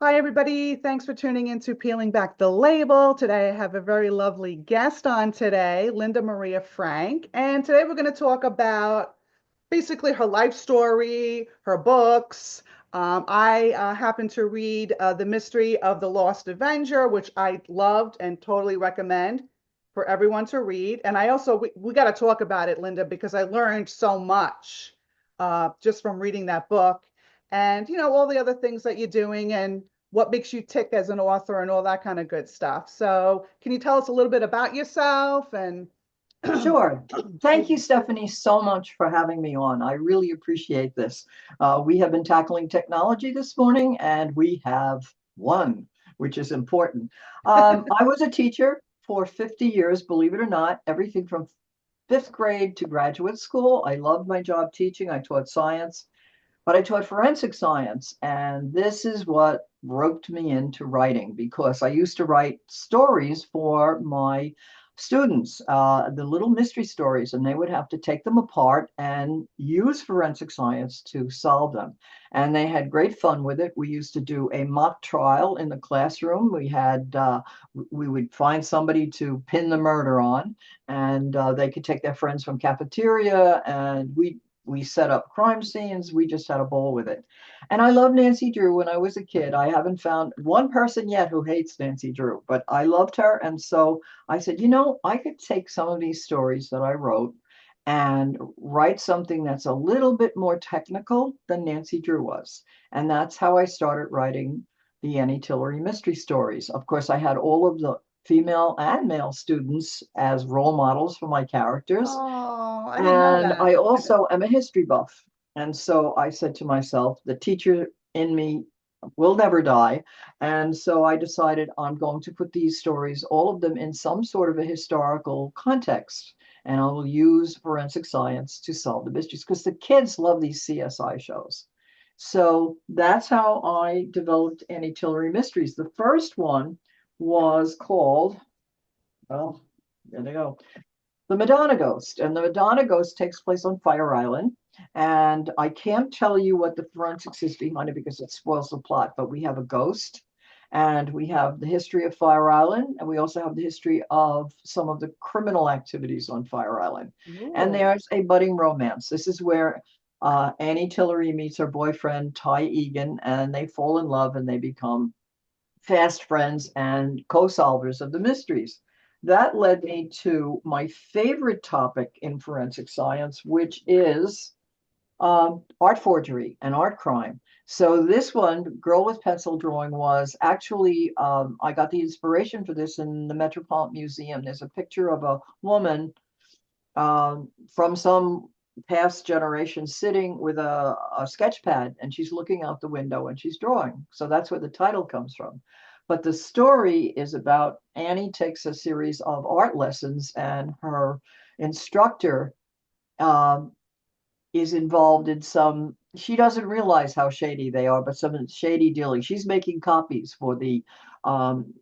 Hi, everybody. Thanks for tuning in to Peeling Back the Label. Today, I have a very lovely guest on today, Linda Maria Frank. And today, we're going to talk about basically her life story, her books. I happened to read The Mystery of the Lost Avenger, which I loved and totally recommend for everyone to read. And I also, we got to talk about it, Linda, because I learned so much just from reading that book and all the other things that you're doing and what makes you tick as an author and all that kind of good stuff. So, can you tell us a little bit about yourself and Sure. excuse Thank you, me. Stephanie, so much for having me on. I really appreciate this. We have been tackling technology this morning, and we have won, which is important. I was a teacher for 50 years, believe it or not, everything from fifth grade to graduate school. I loved my job teaching. I taught science, but I taught forensic science. And this is what roped me into writing because I used to write stories for my students, the little mystery stories, and they would have to take them apart and use forensic science to solve them. And they had great fun with it. We used to do a mock trial in the classroom. We would find somebody to pin the murder on, and they could take their friends from cafeteria, and we set up crime scenes. We just had a ball with it. And I love Nancy Drew when I was a kid. I haven't found one person yet who hates Nancy Drew, but I loved her. And so I said, I could take some of these stories that I wrote and write something that's a little bit more technical than Nancy Drew was. And that's how I started writing the Annie Tillery Mystery Stories. Of course, I had all of the female and male students as role models for my characters. Oh, I didn't know And that. I also am a history buff. And so I said to myself, the teacher in me will never die. And so I decided I'm going to put these stories, all of them in some sort of a historical context. And I will use forensic science to solve the mysteries because the kids love these CSI shows. So that's how I developed Annie Tillery Mysteries. The first one was called, well, there they go, the Madonna Ghost. And the Madonna Ghost takes place on Fire Island. And I can't tell you what the forensics is behind it because it spoils the plot, but we have a ghost and we have the history of Fire Island, and we also have the history of some of the criminal activities on Fire Island. And Ooh. there's a budding romance. This is where Annie Tillery meets her boyfriend, Ty Egan, and they fall in love and they become fast friends and co-solvers of the mysteries. That led me to my favorite topic in forensic science, which is art forgery and art crime. So this one, Girl with Pencil Drawing, was actually, I got the inspiration for this in the Metropolitan Museum. There's a picture of a woman from some past generation sitting with a sketch pad, and she's looking out the window and she's drawing. So that's where the title comes from. But the story is about Annie takes a series of art lessons, and her instructor um, is involved in some, she doesn't realize how shady they are, but some shady dealing. She's making copies um,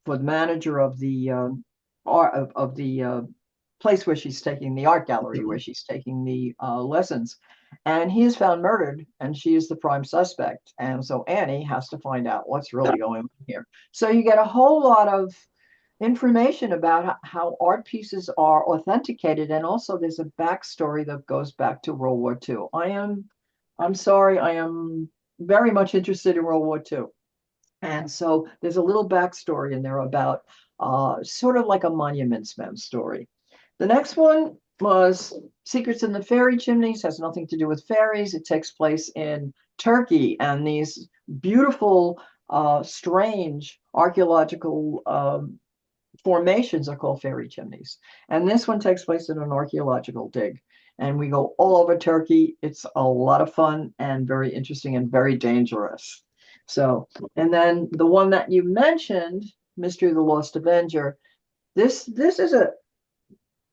for the manager of the art of the place where she's taking the art gallery where she's taking the lessons. And he is found murdered, and she is the prime suspect. And so Annie has to find out what's really going on here. So you get a whole lot of information about how art pieces are authenticated, and also there's a backstory that goes back to World War II. I'm sorry, I am very much interested in World War II. And so there's a little backstory in there about sort of like a Monuments Men story. The next one was Secrets in the Fairy Chimneys, has nothing to do with fairies. It takes place in Turkey, and these beautiful, strange archaeological formations are called fairy chimneys. And this one takes place in an archaeological dig. And we go all over Turkey. It's a lot of fun and very interesting and very dangerous. So, and then the one that you mentioned, Mystery of the Lost Avenger, this is a,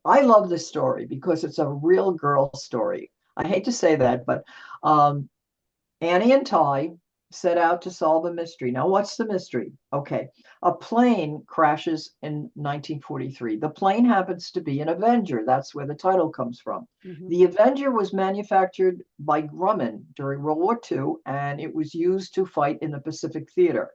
I love this story because it's a real girl story. I hate to say that, but Annie and Ty set out to solve a mystery. Now, what's the mystery? Okay, a plane crashes in 1943. The plane happens to be an Avenger. That's where the title comes from. Hmm. The Avenger was manufactured by Grumman during World War II, and it was used to fight in the Pacific Theater.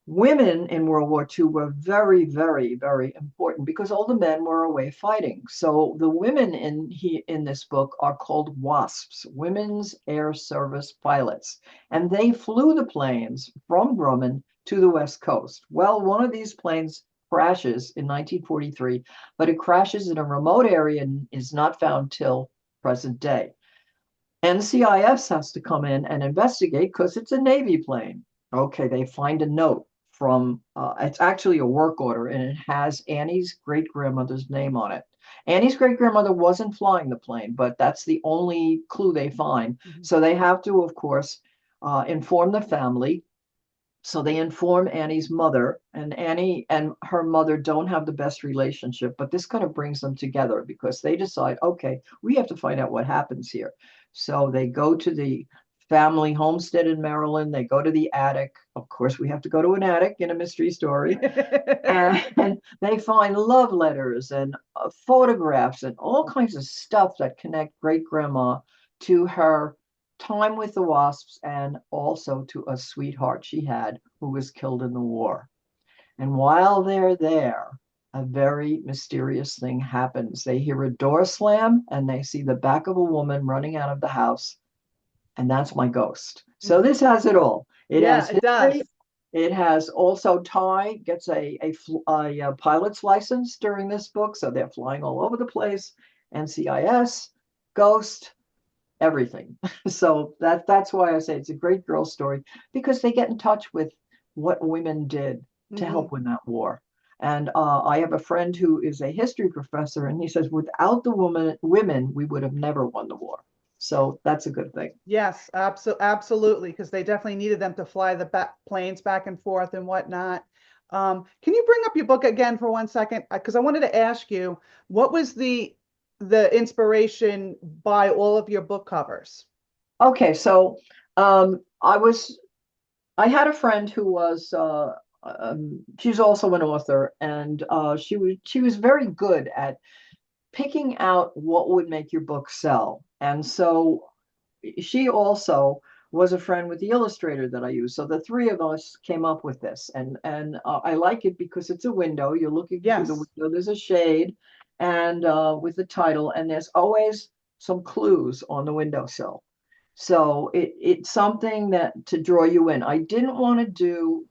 Women in World War II were very, very, very important because all the men were away fighting. So the women in this book are called WASPs, Women's Air Service Pilots, and they flew the planes from Grumman to the West Coast. Well, one of these planes crashes in 1943, but it crashes in a remote area and is not found till present day. NCIS has to come in and investigate because it's a Navy plane. Okay, they find a note from, it's actually a work order and it has Annie's great grandmother's name on it. Annie's great grandmother wasn't flying the plane, but that's the only clue they find. Hmm. So they have to, of course, inform the family. So they inform Annie's mother, and Annie and her mother don't have the best relationship, but this kind of brings them together because they decide, okay, we have to find out what happens here. So they go to the family homestead in Maryland. They go to the attic. Of course, we have to go to an attic in a mystery story. And they find love letters and photographs and all kinds of stuff that connect great grandma to her time with the Wasps and also to a sweetheart she had who was killed in the war. And while they're there, a very mysterious thing happens. They hear a door slam and they see the back of a woman running out of the house, and that's my ghost. So Mhm. this has it all. It Yeah, has it does. history. It has also Ty gets a pilot's license during this book, so they're flying all over the place. NCIS, Ghost, everything. So that's why I say it's a great girl story because they get in touch with what women did to Hmm. help win that war. And I have a friend who is a history professor, and he says without the women, we would have never won the war. So that's a good thing. Yes, absolutely, because they definitely needed them to fly the planes back and forth and whatnot. Can you bring up your book again for 1 second? Because I wanted to ask you, what was the inspiration by all of your book covers? Okay, so I had a friend who was she's also an author, and she was very good at picking out what would make your book sell. And so she also was a friend with the illustrator that I use. So the three of us came up with this, and I like it because it's a window. You're looking through the Yes. window. There's a shade, and with the title, and there's always some clues on the windowsill. So it's something that to draw you in. I didn't want to do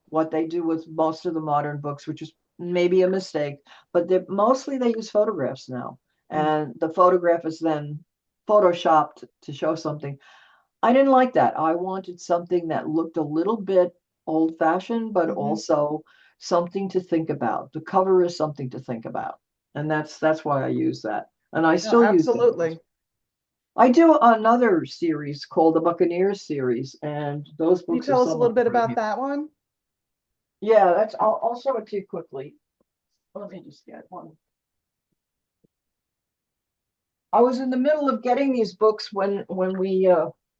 what they do with most of the modern books, which is maybe a mistake, but mostly they use photographs now. Mm. And the photograph is then photoshopped to show something. I didn't like that. I wanted something that looked a little bit old fashioned, but Hmm. also something to think about. The cover is something to think about. And that's why I use that. And I No, still use that. absolutely. I do another series called the Buccaneers series, and those Can you books are tell us a little somewhat bit about abbreviated. that one? Yeah, I'll show it to you quickly. Let me just get one. I was in the middle of getting these books when we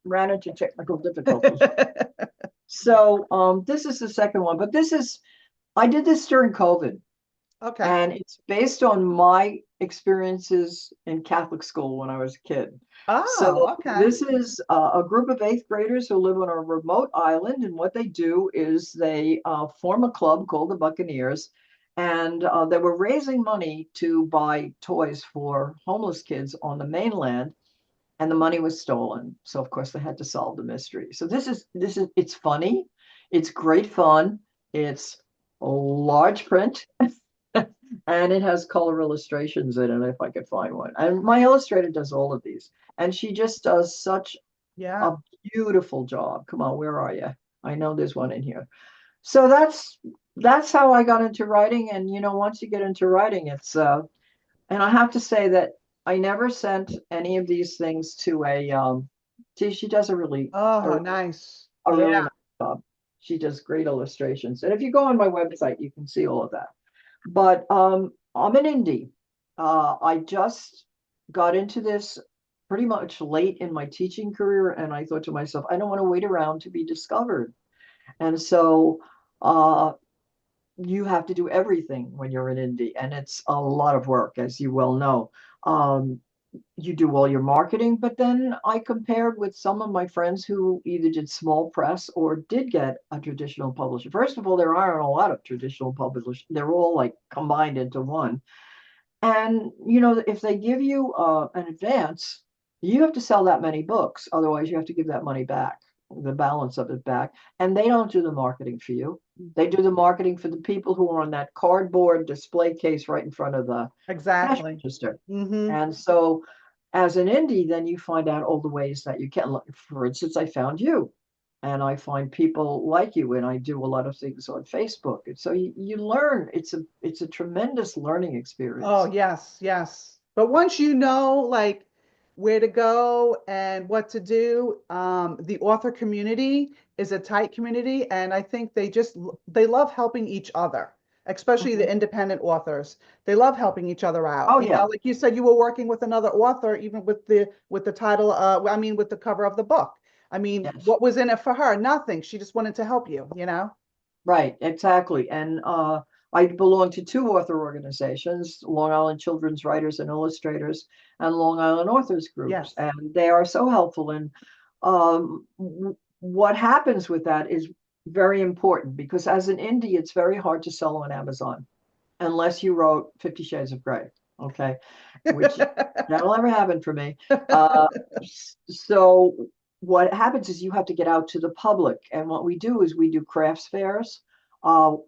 ran into technical difficulties. So this is the second one, but this is I did this during COVID, Okay. and it's based on my experiences in Catholic school when I was a kid. So Oh, okay. this is a group of eighth graders who live on a remote island, and what they do is they form a club called the Buccaneers, and they were raising money to buy toys for homeless kids on the mainland, and the money was stolen. So of course they had to solve the mystery. So this is it's funny, it's great fun, it's a large print, and it has color illustrations in it if I could find one. And my illustrator does all of these, and she just does such Yeah. a beautiful job. Come on, where are you? I know there's one in here. So that's how I got into writing. And once you get into writing, it's and I have to say that I never sent any of these things to a she does Oh, nice. a really Yeah. nice job. She does great illustrations. And if you go on my website, you can see all of that. But I'm an indie. I just got into this pretty much late in my teaching career, and I thought to myself, I don't want to wait around to be discovered. And so uh, you have to do everything when you're in indie, and it's a lot of work, as you well know. Um, you do all your marketing, but then I compared with some of my friends who either did small press or did get a traditional publisher. First of all, there aren't a lot of traditional publishers. They're all like combined into one. And if they give you an advance, you have to sell that many books. Otherwise, you have to give that money back, the balance of it back. And they don't do the marketing for you. They do the marketing for the people who are on that cardboard display case right in front of the cash Exactly. register. Hmm. And so, as an indie, then you find out all the ways that you can. For instance, I found you, and I find people like you, and I do a lot of things on Facebook. And so you learn. It's a tremendous learning Oh, experience. yes, yes. But once you know like where to go and what to do, the author community is a tight community, and I think they love helping each other, especially the Mhm. independent authors. They love helping each other out. Oh You know, yeah, like you said, you were working with another author, even with the title, I mean, with the cover of the book. I mean, yes. what was in it for her? Nothing. She just wanted to help you, you know? Right, exactly. And I belong to two author organizations, Long Island Children's Writers and Illustrators and Long Island Authors Groups, Yes. and they are so helpful. And what happens with that is very important because as an indie, it's very hard to sell on Amazon unless you wrote 50 Shades of Grey, okay? Which that'll never happen for me. Uh, so what happens is you have to get out to the public, and what we do is we do crafts fairs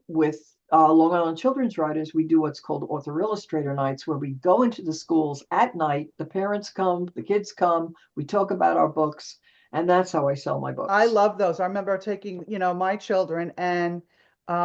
with Long Island children's writers. We do what's called author illustrator nights, where we go into the schools at night. The parents come, the kids come. We talk about our books, and that's how I sell my I books. love those. I remember taking, my children, and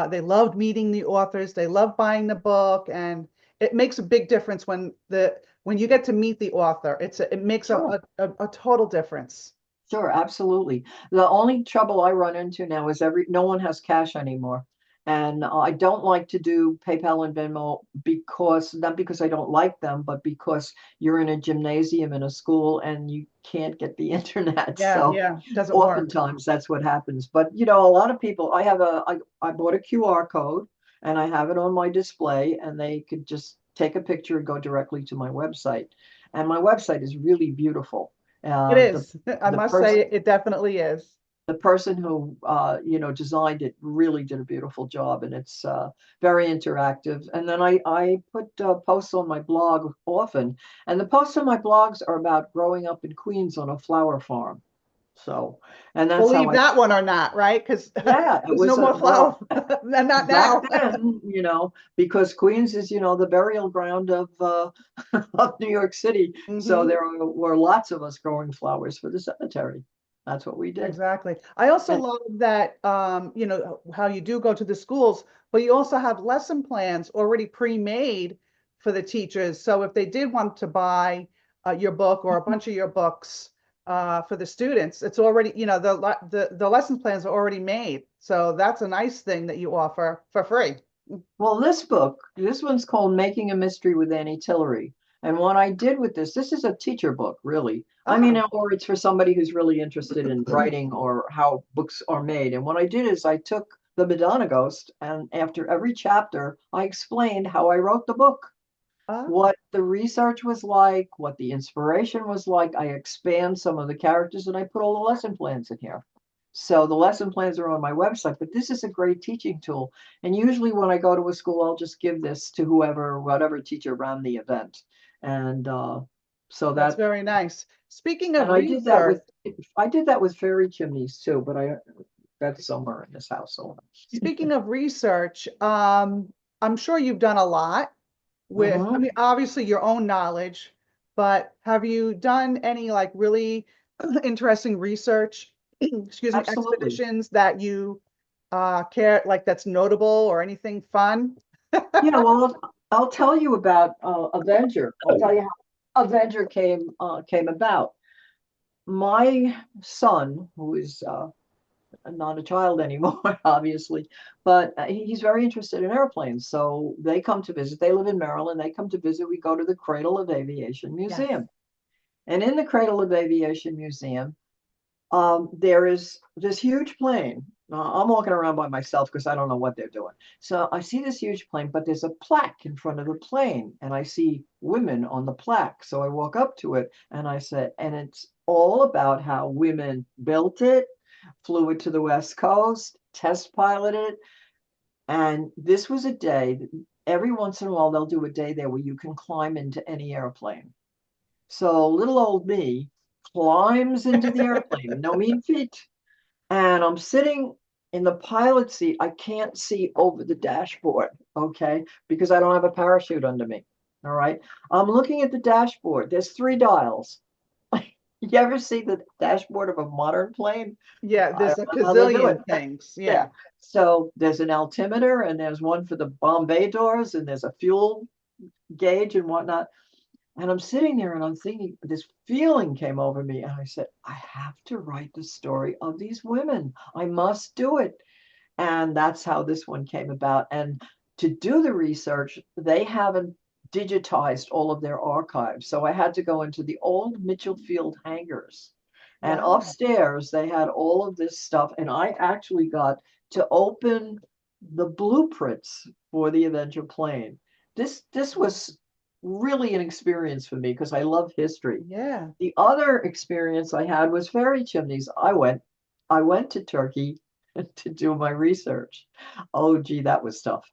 they loved meeting the authors. They loved buying the book, and it makes a big difference when you get to meet the author. It makes Sure. a total difference. Sure, absolutely. The only trouble I run into now is no one has cash anymore. And I don't like to do PayPal and Venmo because not because I don't like them, but because you're in a gymnasium in a school and you can't get the internet. Yeah, So yeah, doesn't work. oftentimes that's what happens. But a lot of people, I bought a QR code and I have it on my display and they could just take a picture and go directly to my website. And my website is really beautiful. It Uh, the is. I the must say person it definitely is. the person who designed it really did a beautiful job, and it's very interactive. And then I put posts on my blog often, and the posts on my blogs are about growing up in Queens on a flower farm. So, and that's how Believe I that one or not, right? Because yeah, it there's no was more flower, well not back now. then, because Queens is the burial ground of of New York City. So Hmm. there were lots of us growing flowers for the cemetery. That's what we did. Exactly. I also And love that, how you do go to the schools, but you also have lesson plans already pre-made for the teachers. So if they did want to buy your book or a bunch of your books for the students, it's already, the lesson plans are already made. So that's a nice thing that you offer for free. Well, this one's called Making a Mystery with Annie Tillery. And what I did with this is a teacher book, really. I mean, Ah, or it's for somebody who's really interested in writing or how books are made. And what I did is I took the Madonna Ghost, and after every chapter, I explained how I wrote the book, ah, what the research was like, what the inspiration was like. I expand some of the characters and I put all the lesson plans in here. So the lesson plans are on my website, but this is a great teaching tool. And usually when I go to a school, I'll just give this to whatever teacher ran the event. And so that's that, very nice. Speaking and of research, I did that with fairy chimneys too, but that's somewhere in this household. speaking of research, I'm sure you've done a lot I Hmm. mean, obviously your own knowledge, but have you done any like really interesting research, excuse me, Absolutely. expeditions that you care like that's notable or anything fun? Yeah, well, I'll tell you about Avenger. I'll tell you how Avenger came about. My son, who is not a child anymore, obviously, but he's very interested in airplanes. So they come to visit. They live in Maryland. They come to visit. We go to the Cradle of Aviation Yes. Museum. And in the Cradle of Aviation Museum, there is this huge plane. I'm walking around by myself because I don't know what they're doing. So I see this huge plane, but there's a plaque in front of the plane, and I see women on the plaque. So I walk up to it and I said, and it's all about how women built it, flew it to the West Coast, test piloted. And this was a day, every once in a while, they'll do a day there where you can climb into any airplane. So little old me climbs into the airplane, no mean feat. And I'm sitting in the pilot seat. I can't see over the dashboard, okay, because I don't have a parachute under me. All right. I'm looking at the dashboard. There's three dials. You ever see the dashboard of a modern plane? Yeah, I there's don't a know how they do it. gazillion things. Yeah. Yeah. So there's an altimeter and there's one for the bomb bay doors and there's a fuel gauge and whatnot. And I'm sitting there and I'm thinking, this feeling came over me. And I said, I have to write the story of these women. I must do it. And that's how this one came about. And to do the research, they haven't digitized all of their archives. So I had to go into the old Mitchell Field hangars. And Wow. upstairs, they had all of this stuff. And I actually got to open the blueprints for the Avenger plane. This was really an experience for me because I love history. Yeah. The other experience I had was fairy chimneys. I went to Turkey to do my research. Oh, gee, that was tough.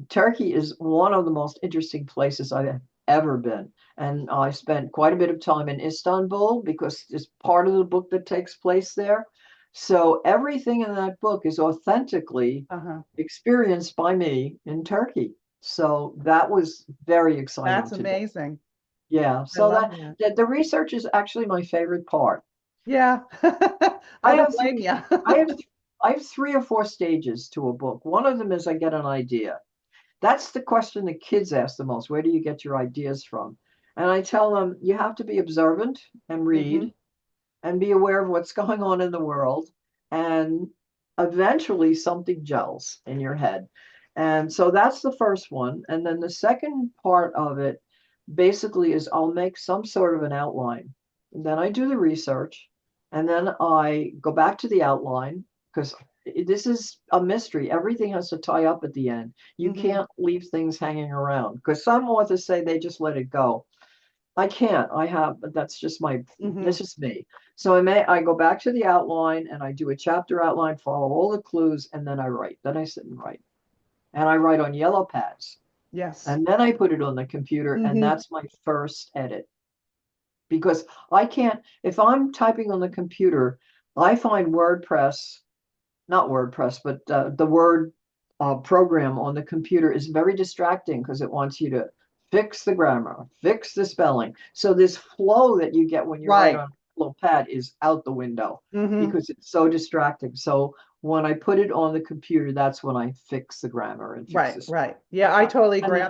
Turkey is one of the most interesting places I've ever been. And I spent quite a bit of time in Istanbul because it's part of the book that takes place there. So everything in that book is authentically Uh-huh. experienced by me in Turkey. So that was very exciting That's to do. amazing. Yeah, I so love that. that the research is actually my favorite part. Yeah. I I don't have blame you. I have I have three or four stages to a book. One of them is I get an idea. That's the question the kids ask the most. Where do you get your ideas from? And I tell them you have to be observant and Hmm. read and be aware of what's going on in the world. And eventually something gels in your head. And so that's the first one. And then the second part of it basically is I'll make some sort of an outline. And then I do the research. And then I go back to the outline because this is a mystery. Everything has to tie up at the end. You Hmm. can't leave things hanging around because some authors say they just let it go. I can't. I have, but Hmm. that's just me. So I go back to the outline and I do a chapter outline, follow all the clues, and then I write. Then I sit and write. And I write on yellow pads. Yes. And then I put it on the computer, and Hmm. that's my first edit. Because I can't, if I'm typing on the computer, I find WordPress, not WordPress, but the Word program on the computer is very distracting because it wants you to fix the grammar, fix the spelling. So this flow that you get when you write Right. on a little pad is out the window Hmm. because it's so distracting. So when I put it on the computer, that's when I fix the grammar and fix Right, this. right. Yeah, I Yeah. totally And agree.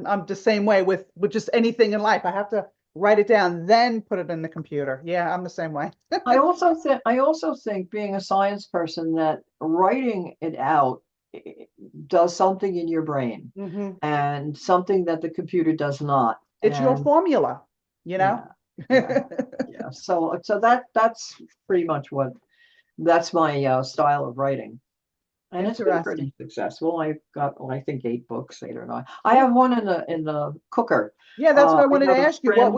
I'm the same way with just anything in life. I have to write it down, then put it in the computer. Yeah, I'm the same way. I also think being a science person that writing it out does something in your brain Hmm. and something that the computer does not. It's your And formula, you know? yeah, yeah, yeah. So that's pretty much what that's my style of writing. And it's been Interesting. pretty successful. I've got, well, I think 8 books, 8 or 9. I Cool. have one in the cooker. Yeah, that's what I I wanted to have a ask you. friend.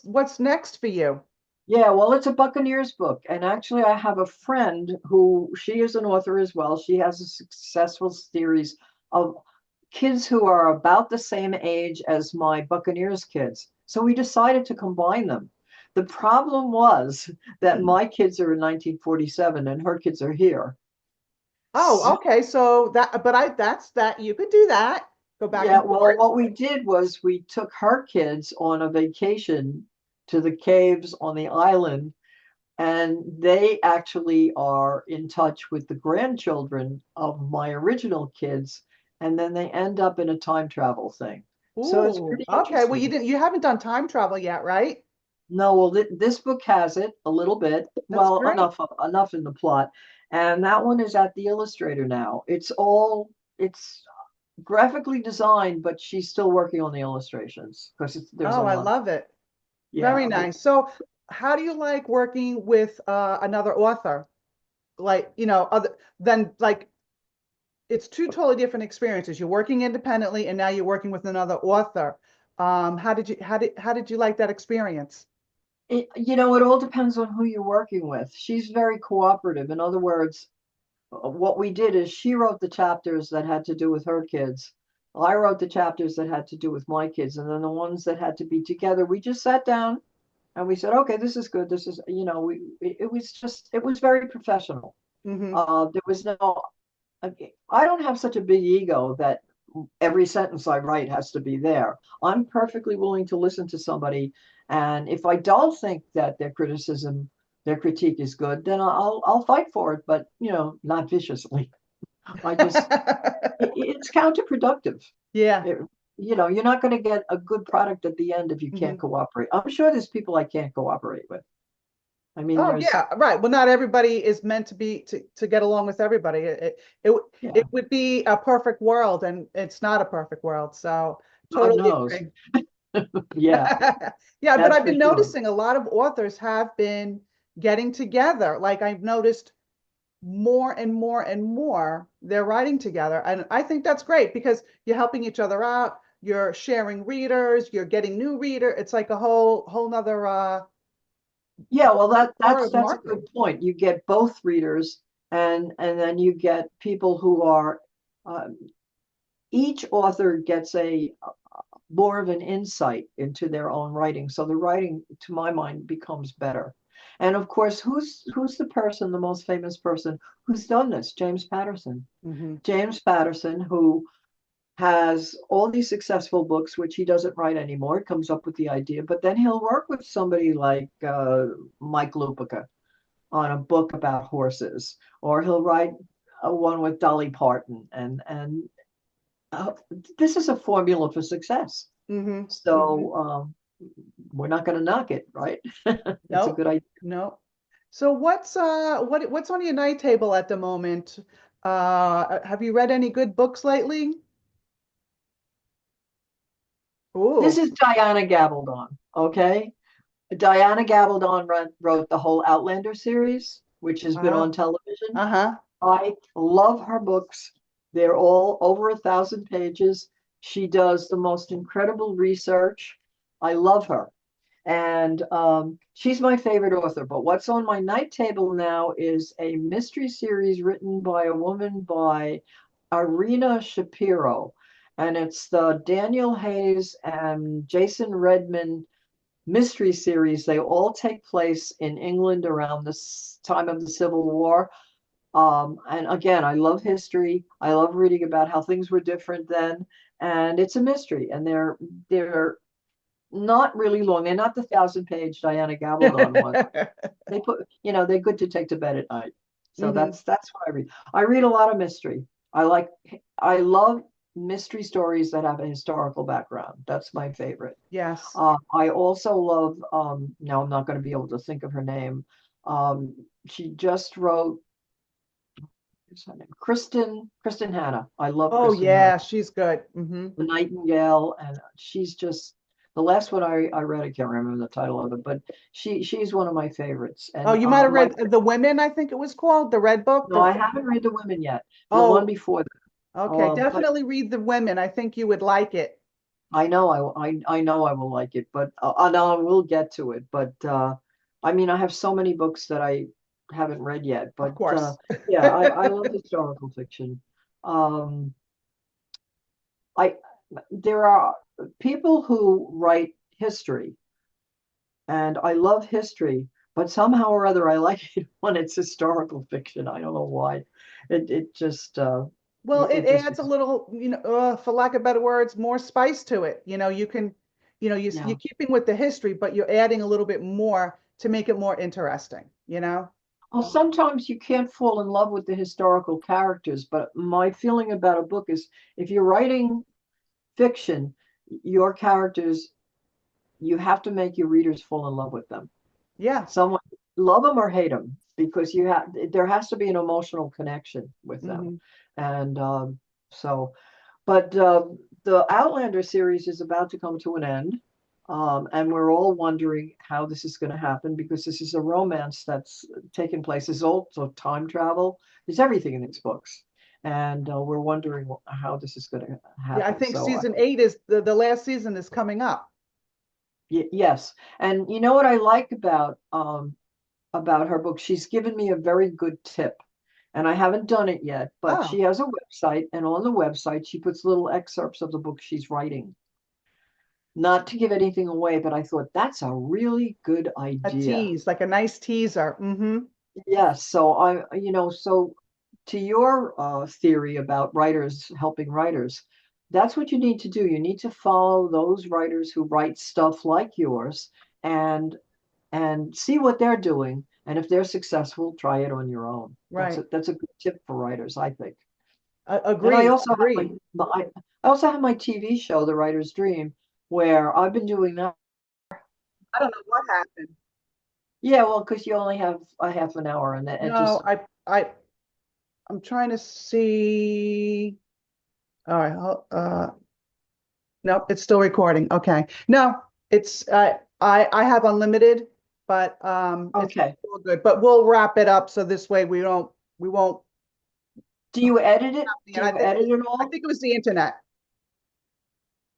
What's next for you? Yeah, well, it's a Buccaneers book. And actually, I have a friend who she is an author as well. She has a successful series of kids who are about the same age as my Buccaneers kids. So we decided to combine them. The problem was that my kids are in 1947 and her kids are here. Oh, okay. So that, but I that's that you could do that. Go back Yeah, and well, forth. what we did was we took her kids on a vacation to the caves on the island, and they actually are in touch with the grandchildren of my original kids, and then they end up in a time travel thing. So it's Ooh, pretty okay. Well, interesting. you haven't done time travel yet, right? No, well, this book has it a little bit, That's well, great. enough in the plot, and that one is at the illustrator now. It's graphically designed, but she's still working on the illustrations because there's a Oh, I lot. love it. Very Yeah. nice. So, how do you like working with another author? Like, other than like it's two totally different experiences. You're working independently and now you're working with another author. How did you like that experience? It all depends on who you're working with. She's very cooperative. In other words, what we did is she wrote the chapters that had to do with her kids. I wrote the chapters that had to do with my kids. And then the ones that had to be together, we just sat down and we said, okay, this is good. This is, it was very professional. Hmm. There was no, I don't have such a big ego that every sentence I write has to be there. I'm perfectly willing to listen to somebody, and if I don't think that their critique is good, then I'll fight for it, but not viciously. I just it's counterproductive. Yeah. It, you're not going to get a good product at the end if you can't Hmm. cooperate. I'm sure there's people I can't cooperate with. I mean, Oh there's yeah, right. Well, not everybody is meant to be to get along with everybody. It yeah, would be a perfect world, and it's not a perfect world. So God totally knows. agree. Yeah, Yeah, but that's I've for been sure. noticing a lot of authors have been getting together. Like I've noticed more and more and more they're writing together. And I think that's great because you're helping each other out, you're sharing readers, you're getting new reader. It's like a whole nother Yeah, well, part of that's a marketing. good point. You get both readers, and then you get people who are um, each author gets a more of an insight into their own writing. So the writing, to my mind, becomes better. And of course, who's the person, the most famous person who's done this? James Patterson. Hmm. James Patterson, who has all these successful books, which he doesn't write anymore. He comes up with the idea, but then he'll work with somebody like Mike Lupica on a book about horses, or he'll write a one with Dolly Parton, and this is a formula for success. Hmm. Hmm. So we're not going to knock it, right? It's a Nope. good idea. Nope. So what's on your night table at the moment? Have you read any good books lately? This Ooh. is Diana Gabaldon, okay? Diana Gabaldon wrote the whole Outlander series, which has been on Wow. television. Uh-huh. I love her books. They're all over 1,000 pages. She does the most incredible research. I love her. And she's my favorite author. But what's on my night table now is a mystery series written by a woman by Irina Shapiro. And it's the Daniel Hayes and Jason Redman mystery series. They all take place in England around this time of the Civil War. And again, I love history. I love reading about how things were different then. And it's a mystery. And they're not really long. They're not the 1,000 page Diana Gabaldon one. They they're good to take to bed at night. So Hmm. that's what I read. I read a lot of mystery. I love mystery stories that have a historical background. That's my favorite. Yes. I also love, now I'm not going to be able to think of her name. She just wrote, what's her name? Kristen Hanna. I love Oh Kristen Hanna. yeah, she's good. Hmm. The Nightingale, and she's just the last one I read. I can't remember the title of it, but she's one of my favorites. Oh, And you might have my read The Women, I think it was called, the Red Book. no, I haven't read The Women yet. The one Oh, before that. okay. But Definitely read The Women. I think you would like it. I know I know I will like it, but and I will get to it. But I mean, I have so many books that I haven't read yet. Of But course. yeah, I love historical fiction. Um, I there are people who write history, and I love history, but somehow or other I like it when it's historical fiction. I don't know why. It just Well, it it just adds a little, for lack of better words, more spice to it. You can, you're yeah. keeping with the history, but you're adding a little bit more to make it more interesting. Well, sometimes you can't fall in love with the historical characters, but my feeling about a book is if you're writing fiction, your characters, you have to make your readers fall in love with them. Yeah. Someone love them or hate them because there has to be an emotional connection with them. Hmm. And so, but the Outlander series is about to come to an end. And we're all wondering how this is going to happen because this is a romance that's taken place. There's also time travel. There's everything in these books. And we're wondering how this is going to Yeah, I happen. think So, season 8 is the last season is coming up. yes. And you know what I like about her book? She's given me a very good tip. And I haven't done it yet, but she Oh, has a website. And on the website, she puts little excerpts of the book she's writing. Not to give anything away, but I thought that's a really good a idea. tease, like a nice teaser. Yes, so so to your theory about writers helping writers, that's what you need to do. You need to follow those writers who write stuff like yours and see what they're doing. And if they're successful, try it on your own. Right. That's a good tip for writers, I think. And I Agreed. also have Agreed. I also have my TV show, The Writer's Dream, where I've been doing that. I don't know what happened. Yeah, well, because you only have a half an hour, and it No, just I'm trying to see. All right. No, it's still recording. Okay. No, it's I have unlimited, but it's okay. all good. But we'll wrap it up so this way we won't. Do you edit it? And Do you edit it I all? think it was the internet.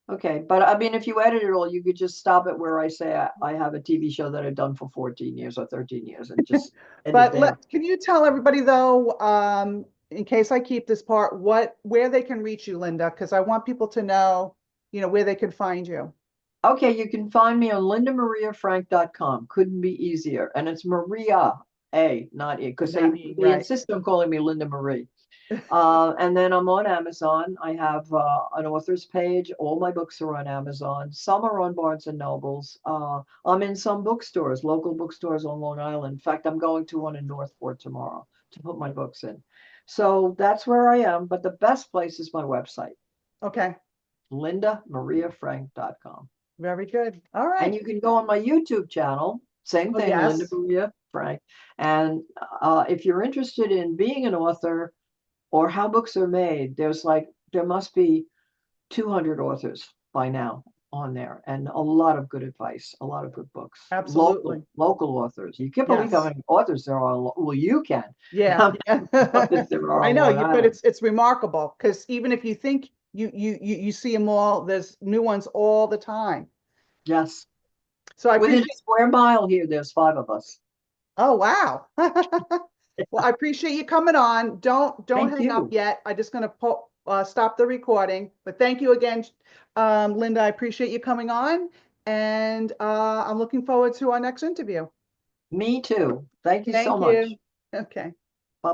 Okay, but I mean, if you edit it all, you could just stop it where I say I have a TV show that I've done for 14 years or 13 years and just end it But there. can you tell everybody though, in case I keep this part, where they can reach you, Linda? Because I want people to know, where they can find you. Okay, you can find me on lindamariafrank.com. Couldn't be easier. And it's Maria A, not E, because Not E, they right? insist on calling me Linda Marie. And then I'm on Amazon. I have an author's page. All my books are on Amazon. Some are on Barnes and Nobles. I'm in some bookstores, local bookstores on Long Island. In fact, I'm going to one in Northport tomorrow to put my books in. So that's where I am. But the best place is my website, Okay. lindamariafrank.com. Very good. All And right. you can go on my YouTube channel, same Oh, thing, Linda yes. Maria Frank. And if you're interested in being an author, or how books are made, there must be 200 authors by now on there, and a lot of good advice, a lot of good books. Absolutely. Local authors. You can't believe how Yes. many authors there are. Well, you can. Yeah. How many authors there are I on know Long you, but Island? it's remarkable because even if you think you see them all, there's new ones all the time. Yes. So I Within a appreciate. square mile here, there's five of us. Oh, wow. Well, I appreciate you coming on. Don't Thank hang up you. yet. I'm just gonna stop the recording. But thank you again, Linda. I appreciate you coming on, and I'm looking forward to our next interview. Me too. Thank you so Thank much. you. Okay.